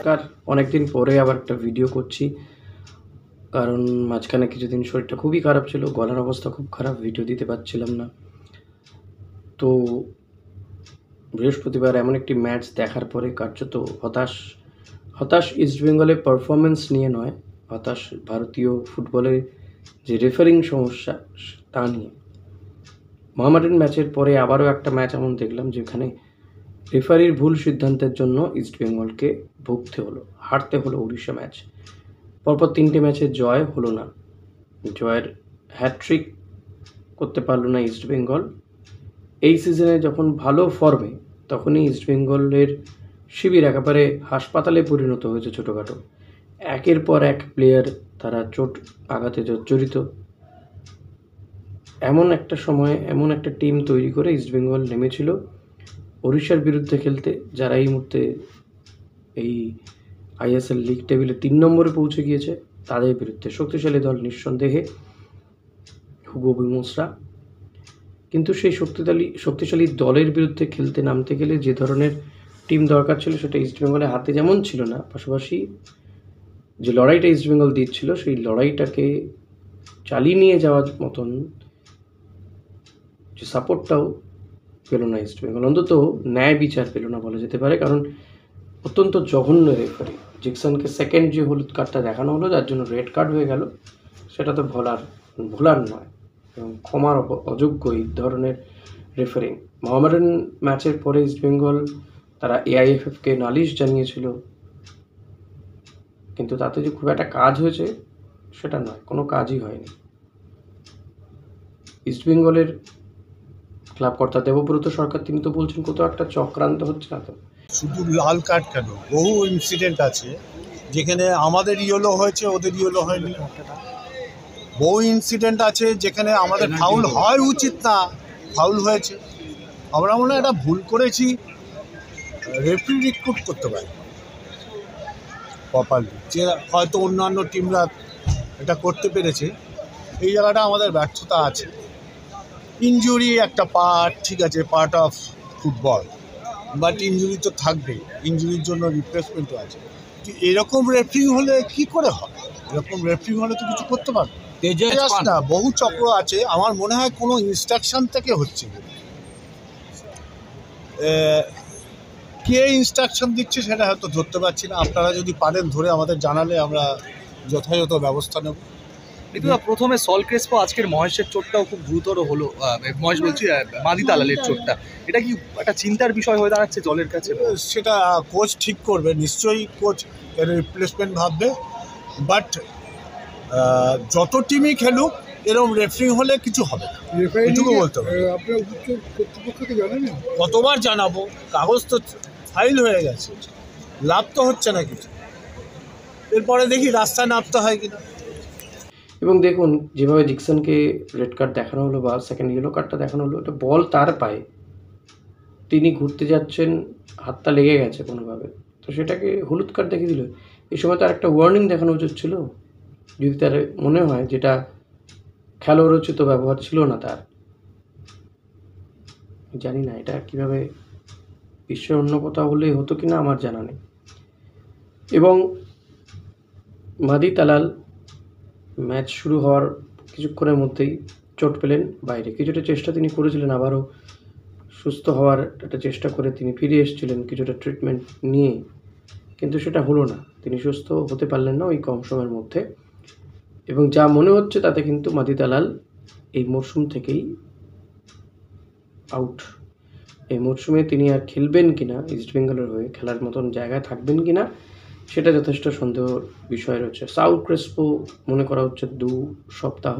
নমস্কার, অনেকদিন পরে আবার একটা ভিডিও করছি। কারণ মাঝখানে কিছুদিন শরীরটা খুবই খারাপ ছিল, গলার অবস্থা খুব খারাপ, ভিডিও দিতে পারছিলাম না। তো বৃহস্পতিবার এমন একটি ম্যাচ দেখার পরে কার্যত হতাশ ইস্টবেঙ্গলের পারফরম্যান্স নিয়ে নয়, হতাশ ভারতীয় ফুটবলের যে রেফারিং সমস্যা তা নিয়ে। মোহামেডান ম্যাচের পরে আবারও একটা ম্যাচ এমন দেখলাম যেখানে রেফারির ভুল সিদ্ধান্তের জন্য ইস্টবেঙ্গলকে ভুগতে হলো, হারতে হলো উড়িষ্যা ম্যাচ। পরপর 3টে ম্যাচে জয় হলো না, জয়ের হ্যাট্রিক করতে পারলো না ইস্টবেঙ্গল। এই সিজনে যখন ভালো ফর্মে তখনই ইস্টবেঙ্গলের শিবির একেবারে হাসপাতালে পরিণত হয়েছে ছোটোখাটো। একের পর এক প্লেয়ার তারা চোট আঘাতে জর্জরিত। এমন একটা সময়ে এমন একটা টিম তৈরি করে ইস্টবেঙ্গল নেমেছিল ওড়িশার বিরুদ্ধে খেলতে, যারা এই মুহূর্তে এই আইএসএল লিগ টেবিলে 3 নম্বরে পৌঁছে গিয়েছে। তাদের বিরুদ্ধে শক্তিশালী দল নিঃসন্দেহে হুগো বিমসরা। কিন্তু সেই শক্তিশালী দলের বিরুদ্ধে খেলতে নামতে গেলে যে ধরনের টিম দরকার ছিল সেটা ইস্টবেঙ্গলের হাতে যেমন ছিল না, পাশাপাশি যে লড়াইটা ইস্টবেঙ্গল দিচ্ছিল সেই লড়াইটাকে চালিয়ে নিয়ে যাওয়ার মতন যে সাপোর্টটাও পেল না ইস্টবেঙ্গল, অন্তত ন্যায় বিচার পেল না বলা যেতে পারে। কারণ অত্যন্ত জঘন্য রেফারি। জিকসনকে সেকেন্ড যে হলুদ কার্ডটা দেখানো হলো, যার জন্য রেড কার্ড হয়ে গেল, সেটা তো ভোলার নয় এবং ক্ষমার অযোগ্য এই ধরনের রেফারিং। মোহামেডান ম্যাচের পরে ইস্টবেঙ্গল তারা এআইএফএফকে নালিশ জানিয়েছিল, কিন্তু তাতে যে খুব একটা কাজ হয়েছে সেটা নয়, কোনো কাজই হয়নি। ইস্টবেঙ্গলের ক্লাব কর্তা দেবব্রত সরকার তিনি তো বলছেন কোথাও একটা চক্রান্ত হচ্ছে না। তো শুধু লাল কার্ড কেন, বহু ইনসিডেন্ট আছে যেখানে আমাদের ইয়েলো হয়েছে, ওদের ইয়েলো হয়নি। বহু ইনসিডেন্ট আছে যেখানে আমাদের ফাউল হওয়ার উচিত না, ফাউল হয়েছে। আমরা মনে হয় এটা ভুল করেছি, রেফারি রিক্রুট করতে পারি প্রপারলি, যে হয়তো অন্যান্য টিমরা এটা করতে পেরেছে। এই জায়গাটা আমাদের ব্যর্থতা আছে। ইনজুরি একটা পার্ট, ঠিক আছে, part of football, but injury তো থাকবেই, ইনজুরির জন্য রিপ্লেসমেন্টও আছে। এরকম রেফারিং হলে কি করে হয়? এরকম রেফারিং হলে তো কিছু করতে পারবে না। বহু চক্র আছে, আমার মনে হয় কোনো ইনস্ট্রাকশন থেকে হচ্ছে। কে ইনস্ট্রাকশন দিচ্ছে সেটা হয়তো ধরতে পারছি না। আপনারা যদি পারেন ধরে আমাদের জানালে আমরা যথাযথ ব্যবস্থা নেব। প্রথমে সল ক্রেসপো, আজকের মহেশের চোটটাও খুব গুরুতর হলো। মহেশ বলছি, মাদি তালালের চোটটা, এটা কি একটা চিন্তার বিষয় হয়ে দাঁড়াচ্ছে দলের কাছে? সেটা কোচ ঠিক করবে, নিশ্চয়ই কোচ এর রিপ্লেসমেন্ট ভাববে। বাট যত টিমই খেলুক এরকম রেফারিং হলে কিছু হবে না, এটুকু বলতে হবে। কর্তৃপক্ষকে জানাবেন? কতবার জানাবো, কাগজ তো ফাইল হয়ে গেছে, লাভ তো হচ্ছে না কিছু। এরপরে দেখি রাস্তায় নামতে হয় কিনা। এবং দেখুন যেভাবে জিকসনকে রেড কার্ড দেখানো হলো বা সেকেন্ড ইয়েলো কার্ডটা দেখানো হলো, এটা বল তার পায়ে, তিনি ঘুরতে যাচ্ছেন, হাতটা লেগে গেছে কোনোভাবে, তো সেটাকে হলুদ কার্ড দেখিয়ে দিল। এই সময় তার একটা ওয়ার্নিং দেখানো উচিত ছিল, যদি তার মনে হয় যেটা খেলোয়াড়োচিত ব্যবহার ছিল না তার। জানি না এটা কীভাবে বিশ্বের অন্য কোথাও হলেই হতো কিনা আমার জানা নেই। এবং মাদি তালাল ম্যাচ শুরু হওয়ার কিছুক্ষণের মধ্যেই চোট পেলেন বাইরে। কিছুটা চেষ্টা তিনি করেছিলেন আবারও সুস্থ হওয়ার একটা চেষ্টা করে, তিনি ফিরে এসেছিলেন কিছুটা ট্রিটমেন্ট নিয়ে, কিন্তু সেটা হলো না, তিনি সুস্থ হতে পারলেন না ওই কম সময়ের মধ্যে। এবং যা মনে হচ্ছে তাতে কিন্তু মাদি তালাল এই মরশুম থেকেই আউট। এই মরশুমে তিনি আর খেলবেন কিনা, ইস্টবেঙ্গলের হয়ে খেলার মতন জায়গায় থাকবেন কিনা, সেটা যথেষ্ট সন্দেহর বিষয় রয়েছে। সাউথ ক্রেসপো মনে করা হচ্ছে 2 সপ্তাহ।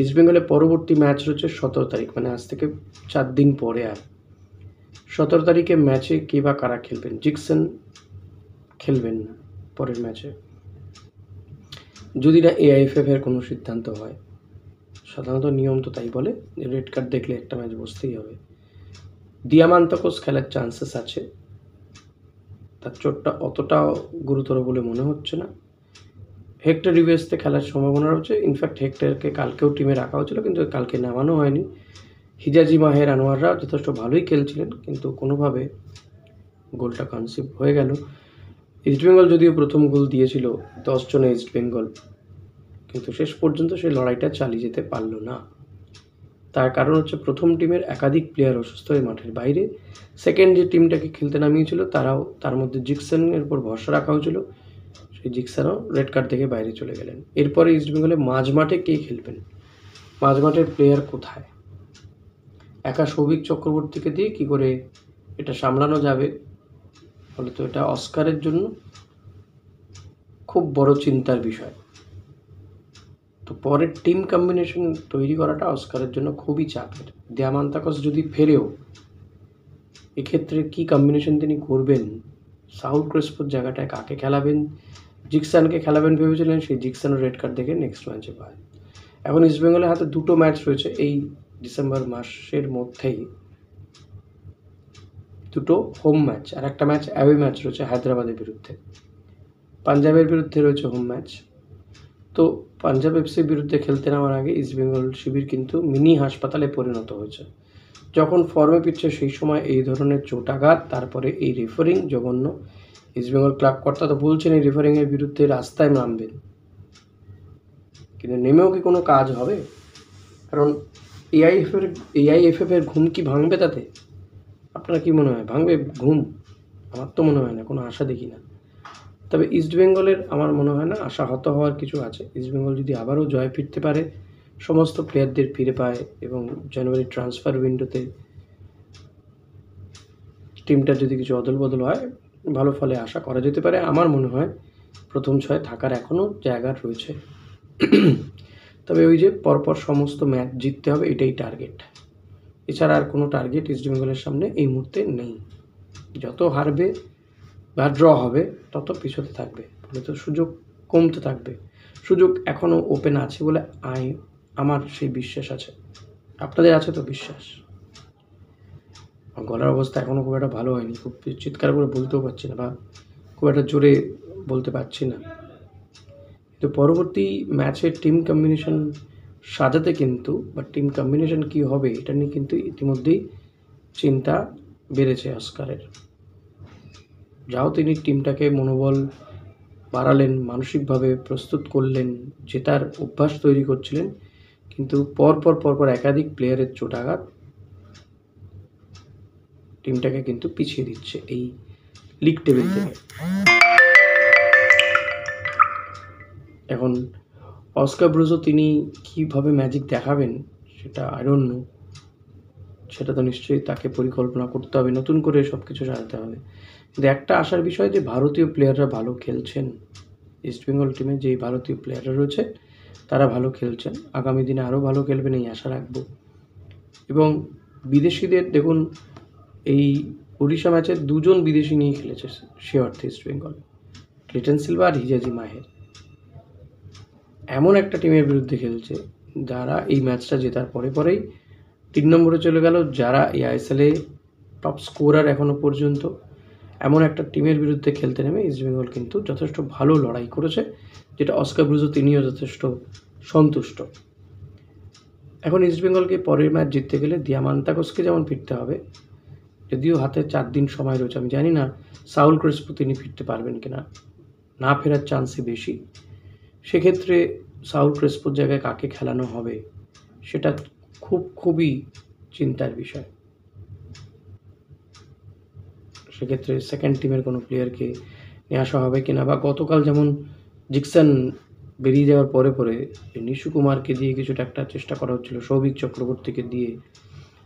ইস্টবেঙ্গলের পরবর্তী ম্যাচ রয়েছে 17 তারিখ, মানে আজ থেকে 4 দিন পরে। আর 17 তারিখে ম্যাচে কে বা কারা খেলবেন? জিকসন খেলবেন না পরের ম্যাচে, যদি না এআইএফএফ এর কোনো সিদ্ধান্ত হয়। সাধারণত নিয়ম তো তাই বলে, রেড কার্ড দেখলে একটা ম্যাচ বসতেই হবে। দিয়ামান্তকোস খেলার চান্সেস আছে, তার চোটটা অতটাও গুরুতর বলে মনে হচ্ছে না। হেক্টর রিভেসতে খেলার সম্ভাবনা রয়েছে, ইনফ্যাক্ট হেক্টরকে কালকেও টিমে রাখা হয়েছিল, কিন্তু কালকে নামানো হয়নি। হিজাজি মাহের আনোয়াররা যথেষ্ট ভালোই খেলছিলেন, কিন্তু কোনোভাবে গোলটা কনসিভ হয়ে গেল। ইস্টবেঙ্গল যদিও প্রথম গোল দিয়েছিল 10 জনে ইস্টবেঙ্গল, কিন্তু শেষ পর্যন্ত সেই লড়াইটা চালিয়ে যেতে পারল না। তার কারণ হচ্ছে প্রথম টিমের একাধিক প্লেয়ার অসুস্থ হয়ে মাঠের বাইরে। সেকেন্ড যে টিমটাকে খেলতে নামিয়েছিল তারাও, তার মধ্যে জিকসনের উপর ভরসা রাখা হয়েছিল, সেই জিকসনও রেড কার্ড থেকে বাইরে চলে গেলেন। এরপরে ইস্টবেঙ্গলে মাঝমাঠে কে খেলবেন? মাঝমাঠের প্লেয়ার কোথায়? একা সৌভিক চক্রবর্তীকে দিয়ে কি করে এটা সামলানো যাবে? ফলে তো এটা অস্কারের জন্য খুব বড় চিন্তার বিষয়। তো পরের টিম কম্বিনেশন তৈরি করাটা অস্কারের জন্য খুবই চাপের। দিয়ামান্তাকস যদি ফেরেও, এক্ষেত্রে কি কম্বিনেশন তিনি করবেন? সাউল ক্রেসপোর জায়গাটায় কাকে খেলাবেন? জিকসনকে খেলাবেন ভেবেছিলেন, সেই জিকসনও রেড কার্ড দেখে নেক্সট ম্যাচে পায়। এখন ইস্টবেঙ্গলের হাতে 2টো ম্যাচ রয়েছে এই ডিসেম্বর মাসের মধ্যেই, 2টো হোম ম্যাচ আর একটা ম্যাচ অ্যাওয়ে ম্যাচ রয়েছে হায়দ্রাবাদের বিরুদ্ধে। পাঞ্জাবের বিরুদ্ধে রয়েছে হোম ম্যাচ। তো পাঞ্জাব এফসির বিরুদ্ধে খেলতে নামার আগে ইস্টবেঙ্গল শিবির কিন্তু মিনি হাসপাতালে পরিণত হয়েছে। যখন ফর্মে ফিরছে সেই সময় এই ধরনের চোটাঘাত, তারপরে এই রেফারিং জঘন্য। ইস্টবেঙ্গল ক্লাব কর্তা তো বলছেন এই রেফারিংয়ের বিরুদ্ধে রাস্তায় নামবেন, কিন্তু নেমেও কি কোনো কাজ হবে? কারণ এআইএফএফের ঘুম কি ভাঙবে তাতে? আপনারা কি মনে হয় ভাঙবে ঘুম? আমার তো মনে হয় না, কোনো আশা দেখি না। তবে ইস্টবেঙ্গলের আমার মনে হয় না আশাহত হওয়ার কিছু আছে। ইস্টবেঙ্গল যদি আবারও জয় ফিরতে পারে, সমস্ত প্লেয়ারদের ফিরে পায় এবং জানুয়ারি ট্রান্সফার উইন্ডোতে টিমটা যদি কিছু অদল বদল হয়, ভালো ফলে আশা করা যেতে পারে। আমার মনে হয় প্রথম 6 থাকার এখনও জায়গা রয়েছে। তবে ওই যে পরপর সমস্ত ম্যাচ জিততে হবে, এটাই টার্গেট। এছাড়া আর কোনো টার্গেট ইস্টবেঙ্গলের সামনে এই মুহূর্তে নেই। যত হারবে বা ড্র হবে তত পিছতে থাকবে, ফলে তো সুযোগ কমতে থাকবে। সুযোগ এখনও ওপেন আছে বলে আমার সেই বিশ্বাস আছে। আপনাদের আছে তো বিশ্বাস? গলার অবস্থা এখনও খুব একটা ভালো হয়নি, খুব চিৎকার করে বলতেও পারছি না বা খুব একটা জোরে বলতে পারছি না। তো পরবর্তী ম্যাচের টিম কম্বিনেশন সাজাতে কিন্তু, বা টিম কম্বিনেশন কী হবে এটা নিয়ে কিন্তু ইতিমধ্যেই চিন্তা বেড়েছে অস্কারের। যাও তিনি টিমটাকে মনোবল বাড়ালেন, মানসিকভাবে প্রস্তুত করলেন, জেতার অভ্যাস তৈরি করছিলেন, কিন্তু পরপর একাধিক প্লেয়ারের চোটাঘাত টিমটাকে কিন্তু পিছিয়ে দিচ্ছে এই লিগ টেবিল থেকে। এখন অস্কার ব্রুজো তিনি কীভাবে ম্যাজিক দেখাবেন সেটা আই ডোন্ট নো। সেটা তো নিশ্চয়ই তাকে পরিকল্পনা করতে হবে, নতুন করে সব কিছু সাজাতে হবে। কিন্তু একটা আশার বিষয় যে ভারতীয় প্লেয়াররা ভালো খেলছেন। ইস্টবেঙ্গল টিমে যেই ভারতীয় প্লেয়াররা রয়েছে তারা ভালো খেলছেন, আগামী দিনে আরও ভালো খেলবেন এই আশা রাখবো। এবং বিদেশিদের দেখুন, এই ওড়িশা ম্যাচে 2জন বিদেশি নিয়ে খেলেছে সে অর্থে ইস্টবেঙ্গল, ক্লিটন সিলভা আর হিজাজি মাহের। এমন একটা টিমের বিরুদ্ধে খেলছে যারা এই ম্যাচটা জেতার পরেই 3 নম্বরে চলে গেল, যারা এই আইএসএলে টপ স্কোরার এখনও পর্যন্ত। এমন একটা টিমের বিরুদ্ধে খেলতে নেমে ইস্টবেঙ্গল কিন্তু যথেষ্ট ভালো লড়াই করেছে, যেটা অস্কার ব্রুজো তিনিও যথেষ্ট সন্তুষ্ট। এখন ইস্টবেঙ্গলকে পরের ম্যাচ জিততে গেলে দিয়ামান্তাকসকে যেমন ফিরতে হবে, যদিও হাতে 4 দিন সময় রয়েছে, আমি জানি না সাউল ক্রেসপো তিনি ফিরতে পারবেন কিনা, না ফেরার চান্সই বেশি। সেক্ষেত্রে সাউল ক্রেসপোর জায়গায় কাকে খেলানো হবে সেটা খুবই চিন্তার বিষয়। সেক্ষেত্রে সেকেন্ড টিমের কোনো প্লেয়ারকে নিয়ে আসা হবে কিনা, বা গতকাল যেমন জিকসন বেরিয়ে যাওয়ার পরে নিশু কুমারকে দিয়ে কিছুটা একটা চেষ্টা করা হচ্ছিল, সৌভিক চক্রবর্তীকে দিয়ে।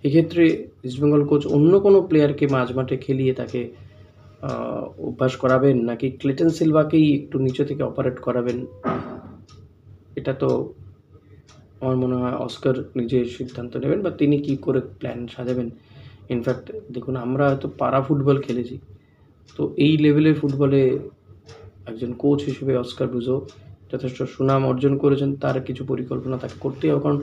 এক্ষেত্রে ইস্টবেঙ্গল কোচ অন্য কোনো প্লেয়ারকে মাঝমাঠে খেলিয়ে তাকে অভ্যাস করাবেন, নাকি ক্লিটন সিলভাকেই একটু নিচে থেকে অপারেট করাবেন, এটা তো আমার মনে হয় অস্কার নিজে সিদ্ধান্ত নেবেন, বা তিনি কি করে প্ল্যান সাজাবেন। ইনফ্যাক্ট দেখুন, আমরা হয়তো পাড়া ফুটবল খেলেছি, তো এই লেভেলের ফুটবলে একজন কোচ হিসেবে অস্কার ব্রুজো যথেষ্ট সুনাম অর্জন করেছেন। তার কিছু পরিকল্পনা তাকে করতেই হবে, কারণ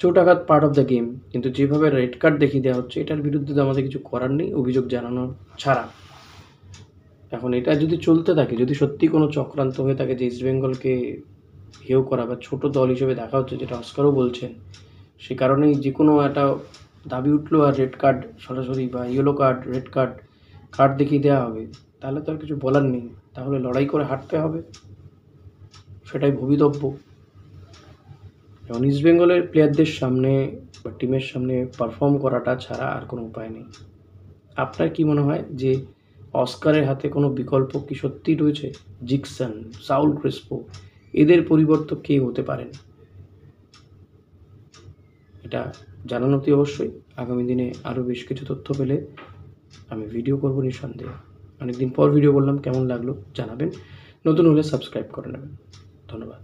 চোটাঘাত পার্ট অফ দ্য গেম। কিন্তু যেভাবে রেড কার্ড দেখিয়ে দেওয়া হচ্ছে, এটার বিরুদ্ধে তো আমাদের কিছু করার নেই, অভিযোগ জানানো ছাড়া। এখন এটা যদি চলতে থাকে, যদি সত্যি কোনো চক্রান্ত হয়ে থাকে যে ইস্টবেঙ্গলকে হেয় করা বা ছোটো দল হিসেবে দেখা হচ্ছে, যেটা অস্কারও বলছেন, সে কারণেই যে কোনো একটা দাবি উঠলো আর রেড কার্ড সরাসরি বা ইয়েলো কার্ড, রেড কার্ড দেখিয়ে দেওয়া হবে, তাহলে তো আর কিছু বলার নেই। তাহলে লড়াই করে হাঁটতে হবে, সেটাই ভবিতব্য। এবং ইস্ট বেঙ্গলের প্লেয়ারদের সামনে বা টিমের সামনে পারফর্ম করাটা ছাড়া আর কোনো উপায় নেই। আপনার কি মনে হয় যে অস্কারের হাতে কোনো বিকল্প কি সত্যিই রয়েছে? জিকসন, সাউল ক্রেসপো, এদের পরিবর্তে কে হতে পারেন? এটা জানানো অতি অবশ্যই। আগামী দিনে আরও বেশ কিছু তথ্য পেলে আমি ভিডিও করব নিঃসন্দেহে। অনেকদিন পর ভিডিও করলাম, কেমন লাগলো জানাবেন। নতুন হলে সাবস্ক্রাইব করে নেবেন। ধন্যবাদ।